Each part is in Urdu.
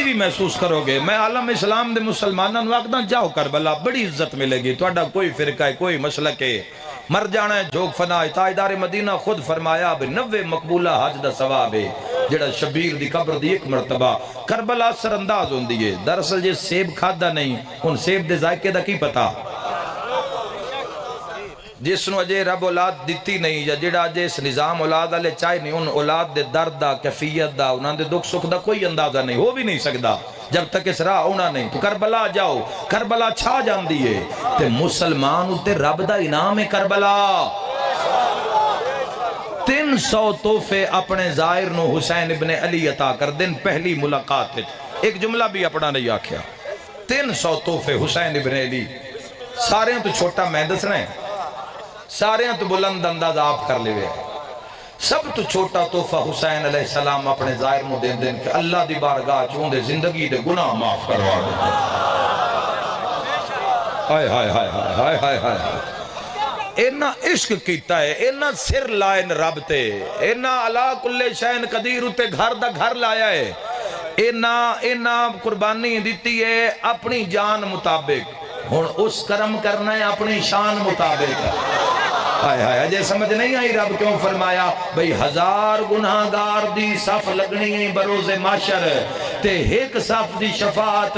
بھی محسوس کرو گے. میں عالم اسلام دے مسلمانوں وقت جاؤ کربلا, بڑی عزت ملے گی. تہاڈا کوئی فرقہ ہے, کوئی مسلک ہے, مر جانا ہے جھوک فنا ہے. تاجدار مدینہ خود فرمایا بھی 90 مقبولہ حج دا ثواب ہے جڑا شبیر دی قبر دی ایک مرتبہ کربلا سر انداز ہوندی ہے. دراصل جے سیب کھادا نہیں, ان سیب دے ذائقے دا کی پتا؟ جس نو اجے رب اولاد دیتی نہیں, یا جڑا اجے اس نظام اولاد والے چاہے نہیں, ان اولاد دے درد دا, کیفیت دا, انہاں دے دکھ سکھ دا کوئی اندازہ نہیں, ہو بھی نہیں سکدا جب تک اس راہ ہونا نہیں. تو کربلا جاؤ, کربلا چھا جاندی ہے تے مسلمان اتے رب دا انعام ہے. کربلا 300 تحفے اپنے زائر نو حسین ابن علی عطا کر دن پہلی ملاقات. ایک جملہ بھی اپنا نہیں آکھیا. 300 تحفے حسین ابن علی. سارے تو چھوٹا میں دسنا ہے, سارے تو بلند انداز آپ کر لے ہوئے. سب تو چھوٹا تحفہ حسین علیہ السلام اپنے ظاہر نو دین دین کہ اللہ دی بارگاہ چون دے زندگی دے گناہ معاف کروا دے. ہائے ہائے ہائے ہائے ہائے ہائے. اینا عشق کیتا ہے, اینا سر لائن رب تے, اینا علا کل شین قدیر اتے گھر دا گھر لایا ہے, اینا قربانی دیتی ہے اپنی جان مطابق. ہن اس کرم کرنا ہے اپنی شان مطابق. ہائے ہائے, اجے سمجھ نہیں آئی رب کیوں فرمایا بھئی 1000 گناہگار دی صف لگنی ہے بروز محشر, تے ایک صف دی شفاعت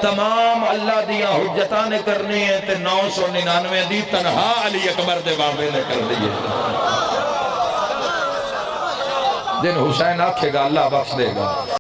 تمام اللہ دیا حجتاں نے کرنی ہے, تے 999 دی تنہا علی اکبر دے بابے نے کر دی ہے. جن حسین آکھے گا اللہ بخش دے گا.